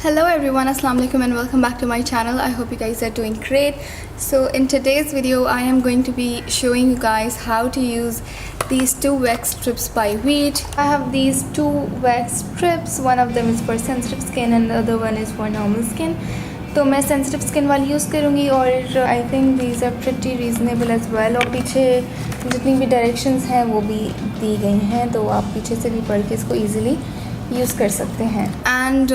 Hello everyone, assalamu alaikum and welcome back to my channel. I hope you guys are doing great. So in today's video I am going to be showing you guys how to use these two wax strips by VEET. I have these two wax strips. One of them is for sensitive skin and the other one is for normal skin. तो मैं sensitive skin वाली use करूँगी और I think these are pretty reasonable as well. और पीछे जितनी भी directions हैं वो भी दी गई हैं, तो आप पीछे से भी पढ़ के इसको easily यूज़ कर सकते हैं. And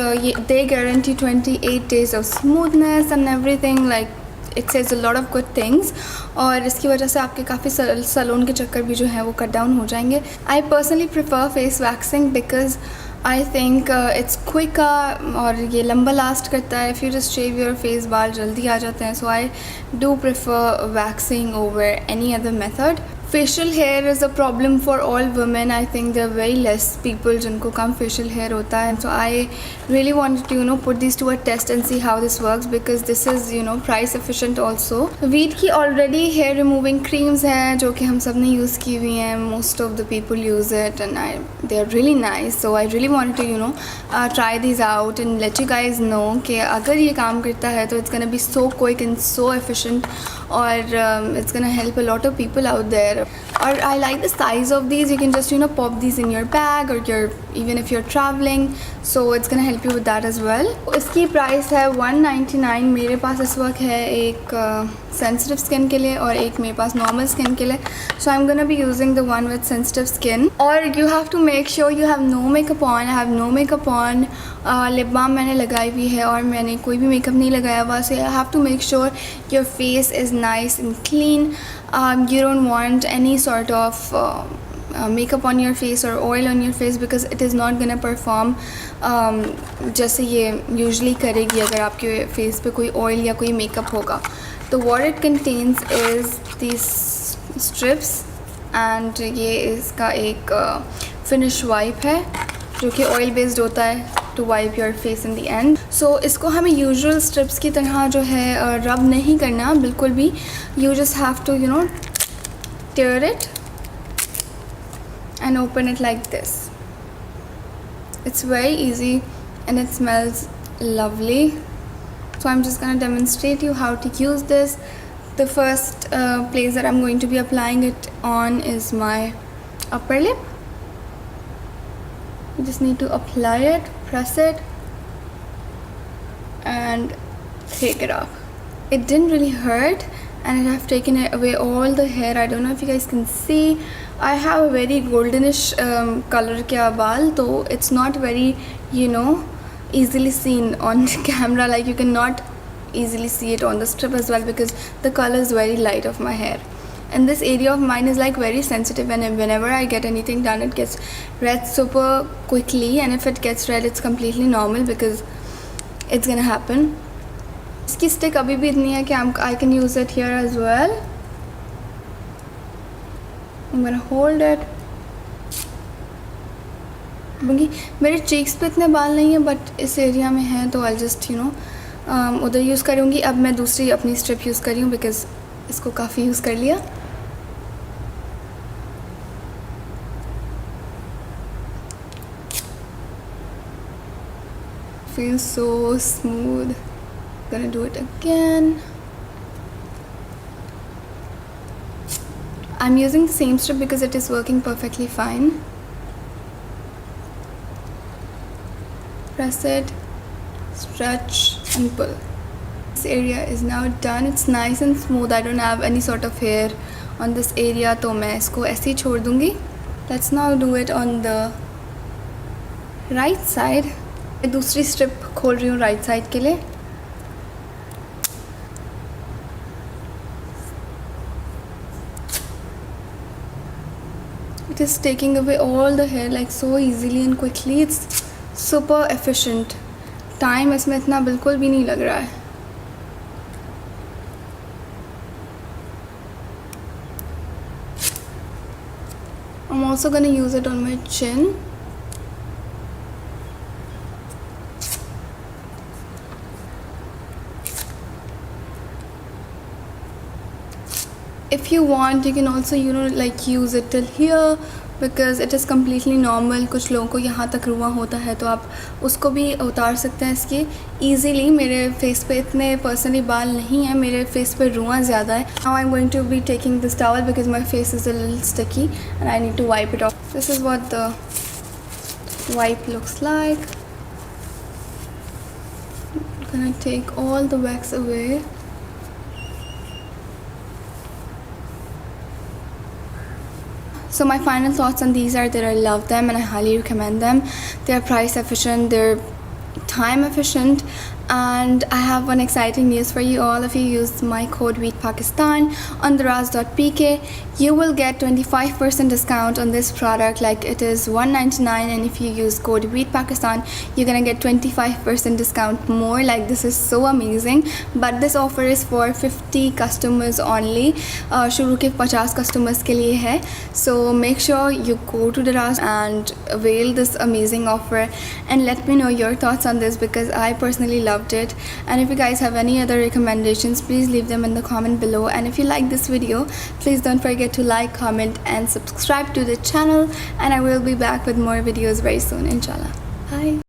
they guarantee 28 days of smoothness and everything. Like it says a lot of good things. और इसकी वजह से आपके काफ़ी सैलून के चक्कर भी जो है वो कट डाउन हो जाएंगे. I personally prefer face waxing because I think it's quicker और ये लंबा लास्ट करता है. If you just shave your face बाल जल्दी आ जाते हैं. So I do prefer waxing over any other method. Facial hair is a problem for all women. I think there are very less people जिनको कम facial hair होता है. So I really wanted to put these to a test and see how this works because this is price efficient also. VEET की already hair removing creams हैं जो कि हम सब ने use की हुई हैं. Most of the people use it and they are really nice. So I really wanted to try these out and let you guys know कि अगर ये काम करता है तो it's gonna be so quick and so efficient और it's gonna help a lot of people out there. Or I like the size of these. You can just pop these in your bag or even if you're traveling, so it's gonna help you with that as well. इसकी price है 199. मेरे पास इस वक्त है एक sensitive skin के लिए और एक मेरे पास normal skin के लिए. So I'm gonna be using the one with sensitive skin. और you have to make sure you have no makeup on. I have no makeup on. Lip balm मैंने लगाई हुई है और मैंने कोई भी makeup नहीं लगाया हुआ. So you have to make sure your face is nice and clean. You don't want any sort of makeup on your face or oil on your face because it is not gonna perform जैसे ये usually करेगी अगर आपके face पे कोई oil या कोई makeup होगा. तो what it contains is these strips and ये इसका एक finish wipe है जो कि oil based होता है to wipe your face in the end. So इसको हमें usual strips की तरह जो है rub नहीं करना बिल्कुल भी. You just have to tear it and open it like this. It's very easy and it smells lovely. So I'm just gonna demonstrate you how to use this. The first place that I'm going to be applying it on is my upper lip. You just need to apply it, press it and take it off. It didn't really hurt and I have taken away all the hair. I don't know if you guys can see. I have a very goldenish color के बाल, so it's not very easily seen on camera. Like you cannot easily see it on the strip as well because the color is very light of my hair. And this area of mine is like very sensitive and whenever I get anything done it gets red super quickly, and if it gets red it's completely normal because it's gonna happen. इसकी stick अभी भी इतनी है कि I can use it here as well. I'm gonna hold it. मेरे cheeks पे इतने बाल नहीं है but इस area में हैं तो I'll just उधर यूज़ करूँगी. अब मैं दूसरी अपनी strip यूज़ कर रही हूँ because इसको काफ़ी यूज़ कर लिया. Feels so smooth. Gonna do it again. I'm using the same strip because it is working perfectly fine. Press it, stretch and pull. This area is now done. It's nice and smooth. I don't have any sort of hair on this area, तो मैं इसको ऐसे ही छोड़ दूँगी. Let's now do it on the right side. मैं दूसरी strip खोल रही हूँ right side के लिए. It is taking away all the hair like so easily and quickly. It's super efficient. Time इसमें इतना बिल्कुल भी नहीं लग रहा है. I'm also gonna use it on my chin. If you want you can also like use it till here because it is completely normal. कुछ लोगों को यहाँ तक रुआं होता है तो आप उसको भी उतार सकते हैं इसके ईज़िली. मेरे फेस पे इतने पर्सनली बाल नहीं हैं, मेरे फेस पे रुआं ज़्यादा है. Now I am going to be taking this towel because my face is a little sticky and I need to wipe it off. This is what the wipe looks like. Gonna take all the wax away. So my final thoughts on these are that I love them and I highly recommend them. They're price efficient, they're time efficient, and I have one exciting news for you all. If you use my code VEET on daraz.pk, you will get 25% discount on this product. Like, it is $199, and if you use code VEET you're gonna get 25% discount more. Like, this is so amazing. But this offer is for 50 customers only. शुरू के 50 customers के लिए है. So make sure you go to Daraz and avail this amazing offer and let me know your thoughts on this, because I personally loved it. And if you guys have any other recommendations, please leave them in the comment below. And if you like this video, please don't forget to like, comment and subscribe to the channel, and I will be back with more videos very soon, inshallah. Bye.